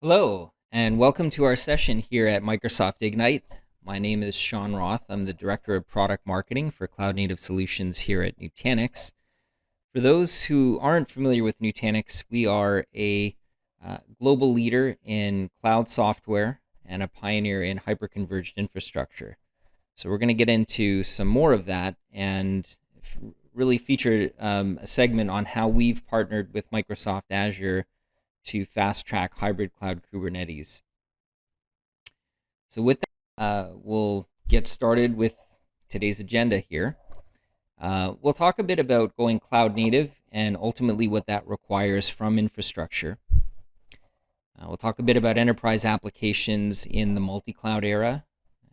Hello, and welcome to our session here at Microsoft Ignite. My name is Sean Roth. I'm the Director of Product Marketing for Cloud Native Solutions here at Nutanix. For those who aren't familiar with Nutanix, we are a global leader in cloud software and a pioneer in hyperconverged infrastructure. So we're going to get into some more of that and really feature a segment on how we've partnered with Microsoft Azure to fast-track hybrid cloud Kubernetes. So with that, we'll get started with today's agenda here. We'll talk a bit about going cloud native and ultimately what that requires from infrastructure. We'll talk a bit about enterprise applications in the multi-cloud era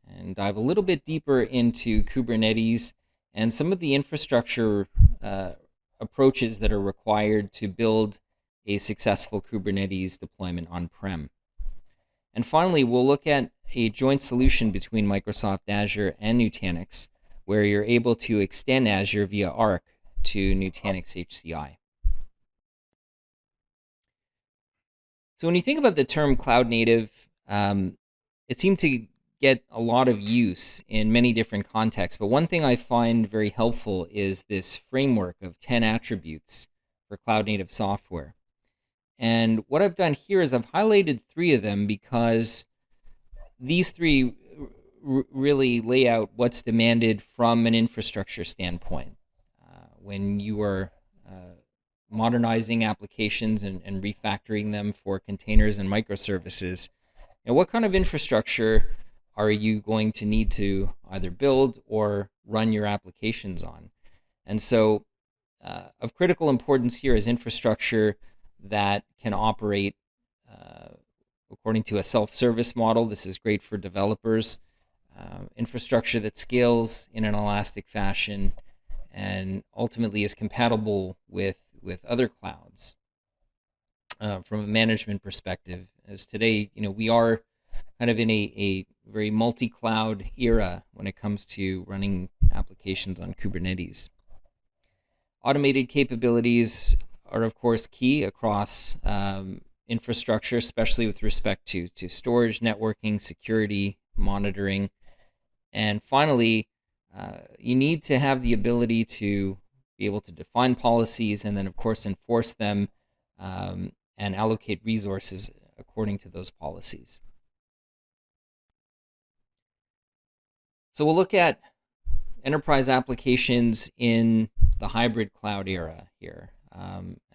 and dive a little bit deeper into Kubernetes and some of the infrastructure approaches that are required to build a successful Kubernetes deployment on-prem. And finally, we'll look at a joint solution between Microsoft Azure and Nutanix, where you're able to extend Azure via Arc to Nutanix HCI. So when you think about the term cloud native, it seemed to get a lot of use in many different contexts. But one thing I find very helpful is this framework of 10 attributes for cloud native software. And what I've done here is I've highlighted 3 of them because these 3 really lay out what's demanded from an infrastructure standpoint. When you are modernizing applications and refactoring them for containers and microservices, what kind of infrastructure are you going to need to either build or run your applications on? And so of critical importance here is infrastructure that can operate according to a self-service model. This is great for developers. Infrastructure that scales in an elastic fashion and ultimately is compatible with other clouds from a management perspective. As today, we are kind of in a very multi-cloud era when it comes to running applications on Kubernetes. Automated capabilities are of course key across infrastructure, especially with respect to storage, networking, security, monitoring. And finally, you need to have the ability to be able to define policies and then of course enforce them and allocate resources according to those policies. So we'll look at enterprise applications in the hybrid cloud era here.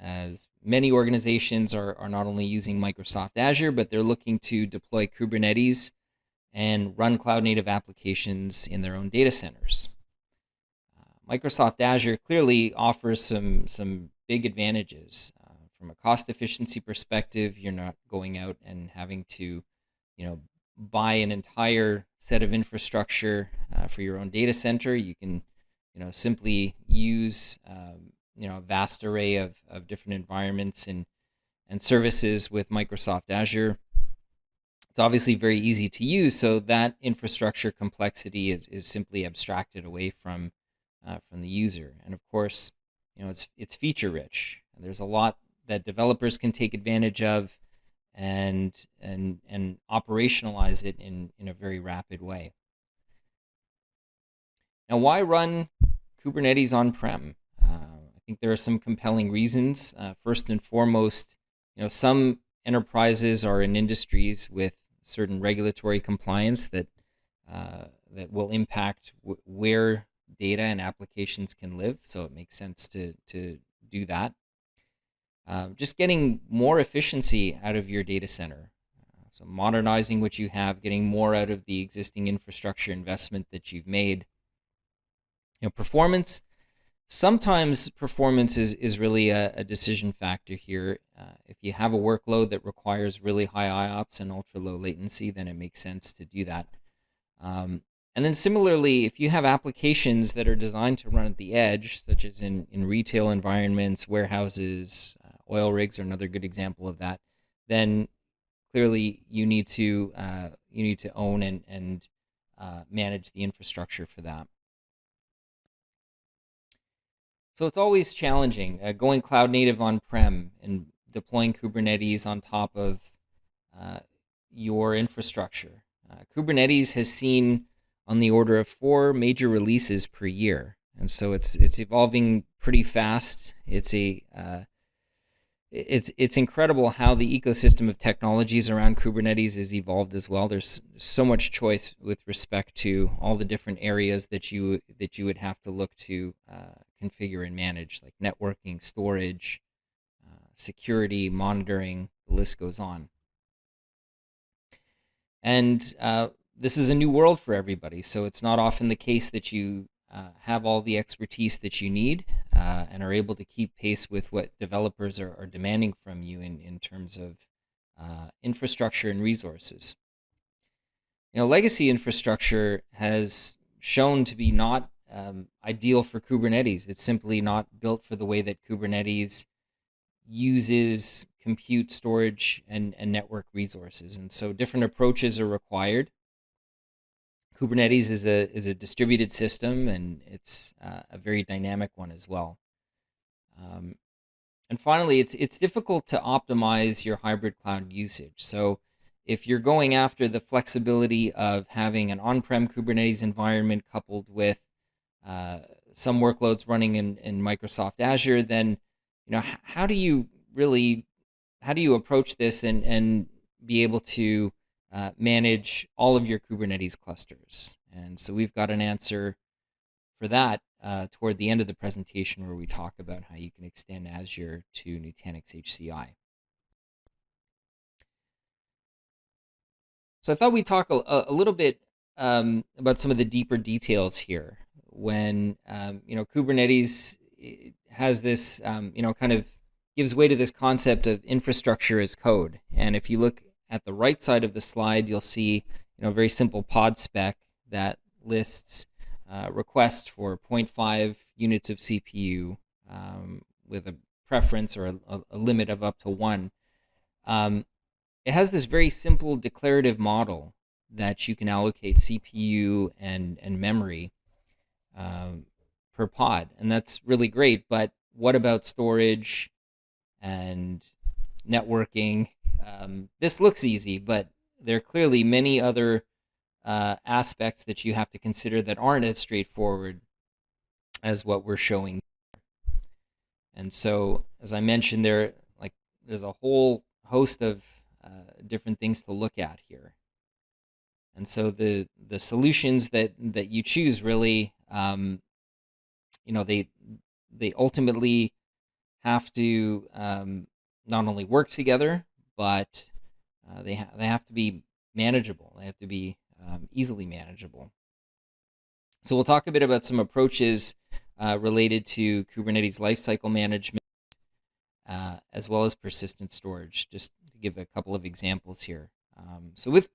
As many organizations are not only using Microsoft Azure, but they're looking to deploy Kubernetes and run cloud native applications in their own data centers. Microsoft Azure clearly offers some big advantages. From a cost efficiency perspective, you're not going out and having to, buy an entire set of infrastructure for your own data center. You can, simply use a vast array of different environments and services with Microsoft Azure. It's obviously very easy to use, so that infrastructure complexity is simply abstracted away from the user. And of course, it's feature rich. There's a lot that developers can take advantage of and operationalize it in a very rapid way. Now, why run Kubernetes on-prem? I think there are some compelling reasons. First and foremost, some enterprises are in industries with certain regulatory compliance that will impact where data and applications can live. So it makes sense to do that. Just getting more efficiency out of your data center. So modernizing what you have, getting more out of the existing infrastructure investment that you've made. Performance. Sometimes performance is really a decision factor here. If you have a workload that requires really high IOPS and ultra low latency, then it makes sense to do that. And then similarly, if you have applications that are designed to run at the edge, such as in retail environments, warehouses, oil rigs are another good example of that, then clearly you need to own and manage the infrastructure for that. So it's always challenging going cloud native on-prem and deploying Kubernetes on top of your infrastructure. Kubernetes has seen on the order of 4 major releases per year, and so it's evolving pretty fast. It's incredible how the ecosystem of technologies around Kubernetes has evolved as well. There's so much choice with respect to all the different areas that you would have to look to configure and manage, like networking, storage, security, monitoring. The list goes on. And this is a new world for everybody, so it's not often the case that you have all the expertise that you need and are able to keep pace with what developers are demanding from you in terms of infrastructure and resources. Legacy infrastructure has shown to be not ideal for Kubernetes. It's simply not built for the way that Kubernetes uses compute, storage, and network resources. And so different approaches are required. Kubernetes is a distributed system, and it's a very dynamic one as well. And finally, it's difficult to optimize your hybrid cloud usage. So if you're going after the flexibility of having an on-prem Kubernetes environment coupled with some workloads running in Microsoft Azure, then how do you approach this and be able to manage all of your Kubernetes clusters? And so we've got an answer for that toward the end of the presentation, where we talk about how you can extend Azure to Nutanix HCI. So I thought we'd talk a little bit about some of the deeper details here. When Kubernetes has this, kind of gives way to this concept of infrastructure as code. And if you look at the right side of the slide, you'll see a very simple pod spec that lists request for 0.5 units of CPU with a preference or a limit of up to 1. It has this very simple declarative model that you can allocate CPU and memory per pod, and that's really great. But what about storage and networking? This looks easy, but there are clearly many other aspects that you have to consider that aren't as straightforward as what we're showing. And so, as I mentioned, there's a whole host of different things to look at here. And so the solutions that you choose really, they ultimately have to not only work together, but they have to be manageable. They have to be easily manageable. So we'll talk a bit about some approaches related to Kubernetes lifecycle management, as well as persistent storage, just to give a couple of examples here. So with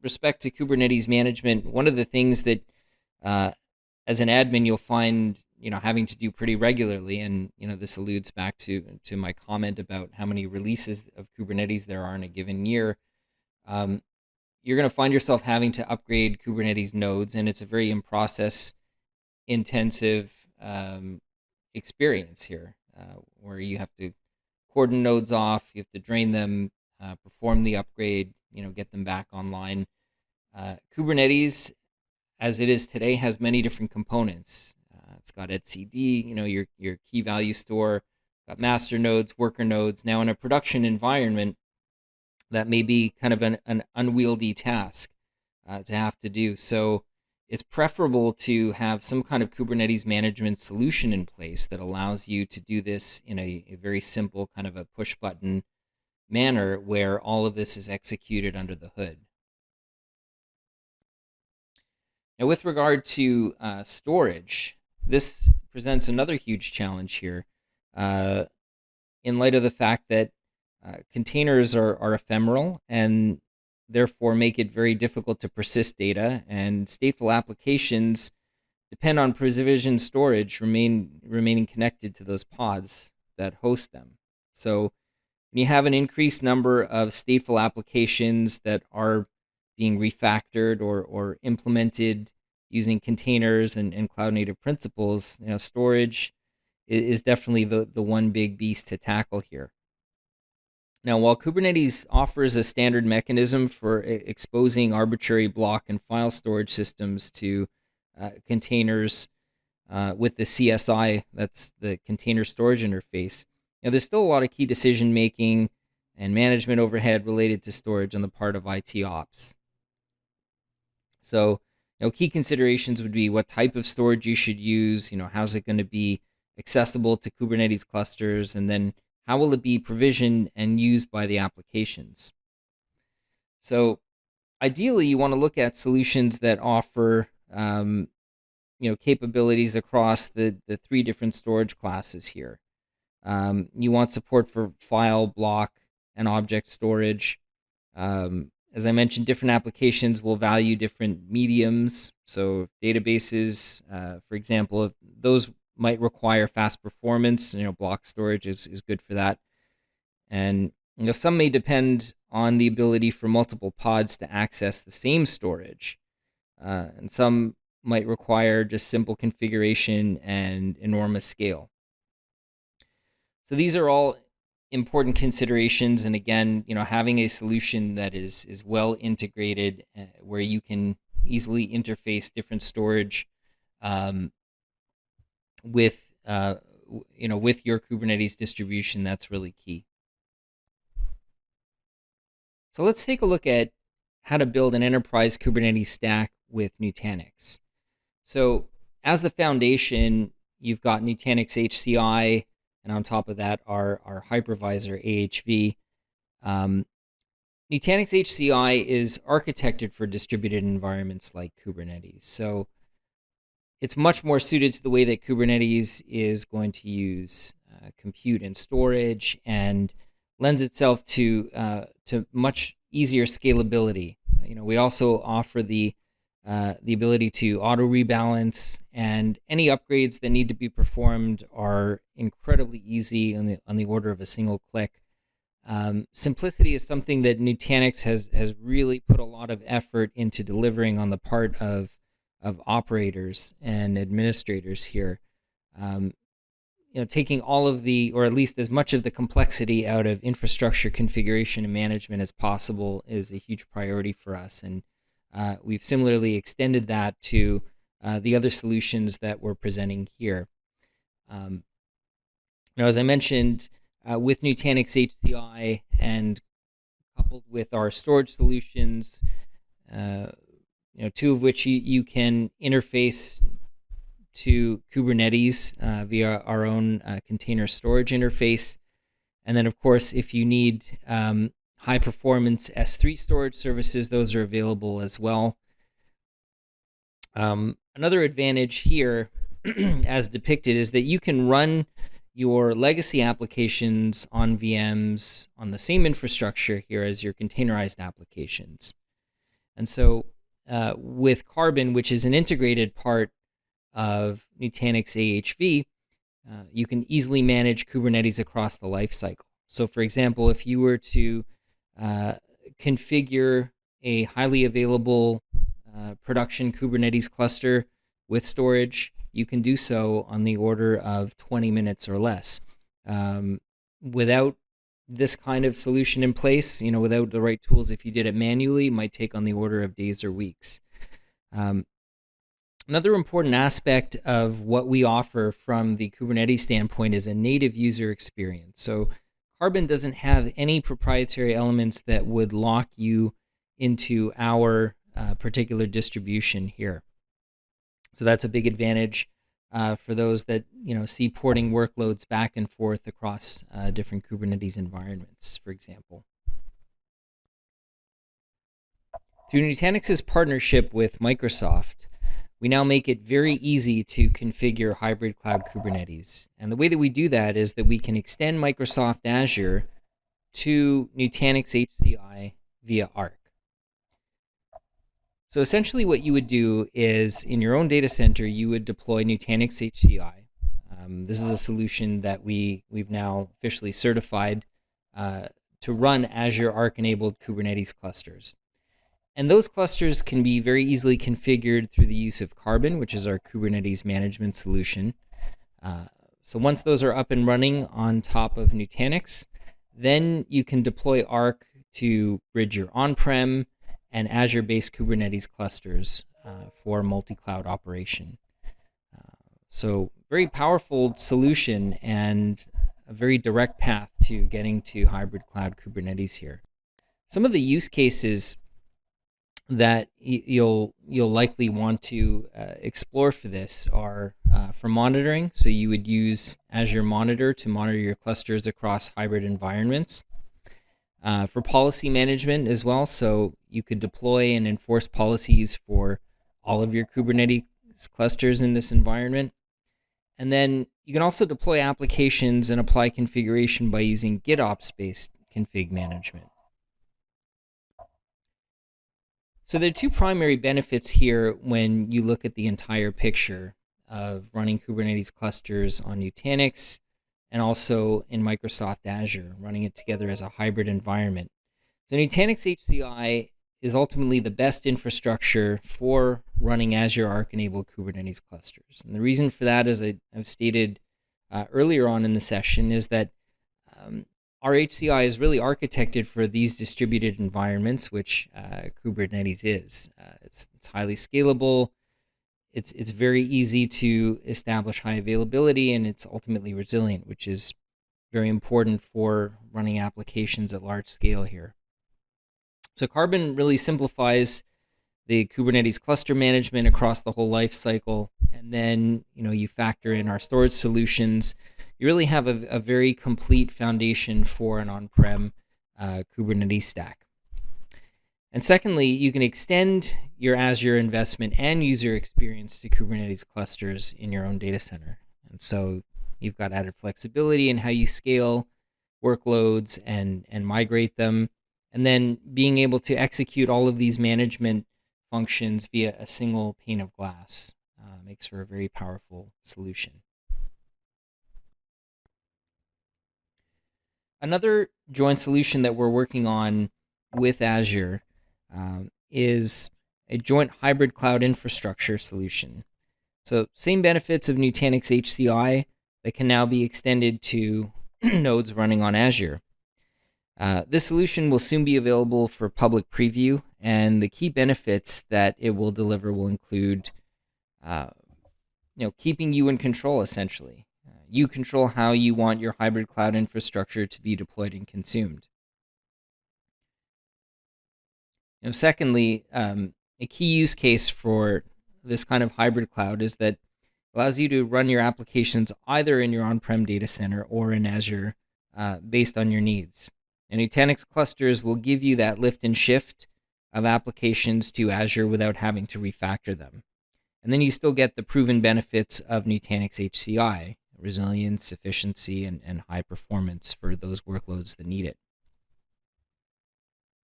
respect to Kubernetes management, one of the things that as an admin you'll find having to do pretty regularly, and this alludes back to my comment about how many releases of Kubernetes there are in a given year. You're going to find yourself having to upgrade Kubernetes nodes, and it's a very in-process intensive experience here, where you have to cordon nodes off, you have to drain them, perform the upgrade, get them back online. Kubernetes, as it is today, has many different components. It's got etcd, your key value store, got master nodes, worker nodes. Now, in a production environment, that may be kind of an unwieldy task to have to do. So it's preferable to have some kind of Kubernetes management solution in place that allows you to do this in a very simple kind of a push button manner, where all of this is executed under the hood. Now, with regard to storage, this presents another huge challenge here, in light of the fact that containers are ephemeral and therefore make it very difficult to persist data, and stateful applications depend on provisioned storage remaining connected to those pods that host them. So when you have an increased number of stateful applications that are being refactored or implemented using containers and cloud native principles, storage is definitely the one big beast to tackle here. Now, while Kubernetes offers a standard mechanism for exposing arbitrary block and file storage systems to containers with the CSI, that's the container storage interface, there's still a lot of key decision making and management overhead related to storage on the part of IT ops. So, key considerations would be what type of storage you should use, how's it going to be accessible to Kubernetes clusters, and then how will it be provisioned and used by the applications. So ideally, you want to look at solutions that offer capabilities across the three different storage classes here. You want support for file, block, and object storage. As I mentioned, different applications will value different mediums. So databases, for example, if those might require fast performance, block storage is good for that. And some may depend on the ability for multiple pods to access the same storage. And some might require just simple configuration and enormous scale. So these are all important considerations. And again, having a solution that is well integrated, where you can easily interface different storage with your Kubernetes distribution, that's really key. So let's take a look at how to build an enterprise Kubernetes stack with Nutanix. So as the foundation, you've got Nutanix HCI, and on top of that, our hypervisor AHV. Nutanix HCI is architected for distributed environments like Kubernetes. So it's much more suited to the way that Kubernetes is going to use compute and storage, and lends itself to much easier scalability. We also offer the ability to auto rebalance, and any upgrades that need to be performed are incredibly easy on the order of a single click. Simplicity is something that Nutanix has really put a lot of effort into delivering on the part of operators and administrators here. Taking all of the, or at least as much of the complexity out of infrastructure configuration and management as possible is a huge priority for us. And we've similarly extended that to the other solutions that we're presenting here. Now, as I mentioned, with Nutanix HCI and coupled with our storage solutions, two of which you can interface to Kubernetes via our own container storage interface. And then, of course, if you need high performance S3 storage services, those are available as well. Another advantage here, as depicted, is that you can run your legacy applications on VMs on the same infrastructure here as your containerized applications. And so with Carbon, which is an integrated part of Nutanix AHV, you can easily manage Kubernetes across the lifecycle. So for example, if you were to configure a highly available production Kubernetes cluster with storage, you can do so on the order of 20 minutes or less. Without this kind of solution in place, without the right tools, if you did it manually, it might take on the order of days or weeks. Another important aspect of what we offer from the Kubernetes standpoint is a native user experience. So Carbon doesn't have any proprietary elements that would lock you into our particular distribution here. So that's a big advantage for those that see porting workloads back and forth across different Kubernetes environments, for example. Through Nutanix's partnership with Microsoft, we now make it very easy to configure hybrid cloud Kubernetes. And the way that we do that is that we can extend Microsoft Azure to Nutanix HCI via Arc. So essentially what you would do is, in your own data center, you would deploy Nutanix HCI. This is a solution that we've now officially certified to run Azure Arc-enabled Kubernetes clusters. And those clusters can be very easily configured through the use of Carbon, which is our Kubernetes management solution. So once those are up and running on top of Nutanix, Then you can deploy Arc to bridge your on-prem and Azure-based Kubernetes clusters for multi-cloud operation. So very powerful solution and a very direct path to getting to hybrid cloud Kubernetes here. Some of the use cases that you'll likely want to explore for this are for monitoring. So you would use Azure Monitor to monitor your clusters across hybrid environments. For policy management as well, so you could deploy and enforce policies for all of your Kubernetes clusters in this environment. And then you can also deploy applications and apply configuration by using GitOps-based config management. So there are two primary benefits here when you look at the entire picture of running Kubernetes clusters on Nutanix and also in Microsoft Azure, running it together as a hybrid environment. So Nutanix HCI is ultimately the best infrastructure for running Azure Arc-enabled Kubernetes clusters. And the reason for that, as I've stated earlier on in the session, is that our HCI is really architected for these distributed environments, which Kubernetes is. It's highly scalable. It's very easy to establish high availability, and it's ultimately resilient, which is very important for running applications at large scale here. So Carbon really simplifies the Kubernetes cluster management across the whole life cycle, and then you factor in our storage solutions. You really have a very complete foundation for an on-prem Kubernetes stack. And secondly, you can extend your Azure investment and user experience to Kubernetes clusters in your own data center. And so you've got added flexibility in how you scale workloads and migrate them, and then being able to execute all of these management functions via a single pane of glass makes for a very powerful solution. Another joint solution that we're working on with Azure is a joint hybrid cloud infrastructure solution. So same benefits of Nutanix HCI that can now be extended to nodes running on Azure. This solution will soon be available for public preview, and the key benefits that it will deliver will include keeping you in control, essentially. You control how you want your hybrid cloud infrastructure to be deployed and consumed. Secondly, a key use case for this kind of hybrid cloud is that it allows you to run your applications either in your on-prem data center or in Azure based on your needs. And Nutanix clusters will give you that lift and shift of applications to Azure without having to refactor them. And then you still get the proven benefits of Nutanix HCI, resilience, efficiency, and high performance for those workloads that need it.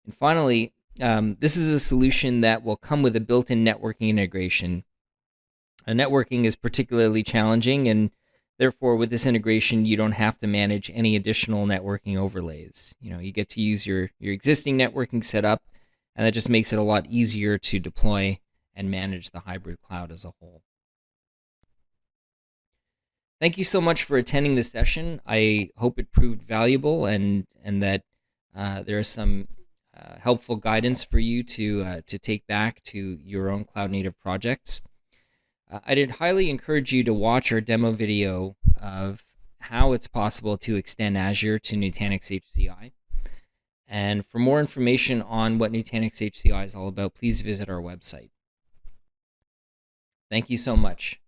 And finally, this is a solution that will come with a built-in networking integration. Networking is particularly challenging, and therefore with this integration, you don't have to manage any additional networking overlays. You get to use your existing networking setup, and that just makes it a lot easier to deploy and manage the hybrid cloud as a whole. Thank you so much for attending this session. I hope it proved valuable and that there is some helpful guidance for you to take back to your own cloud native projects. I'd highly encourage you to watch our demo video of how it's possible to extend Azure to Nutanix HCI. And for more information on what Nutanix HCI is all about, please visit our website. Thank you so much.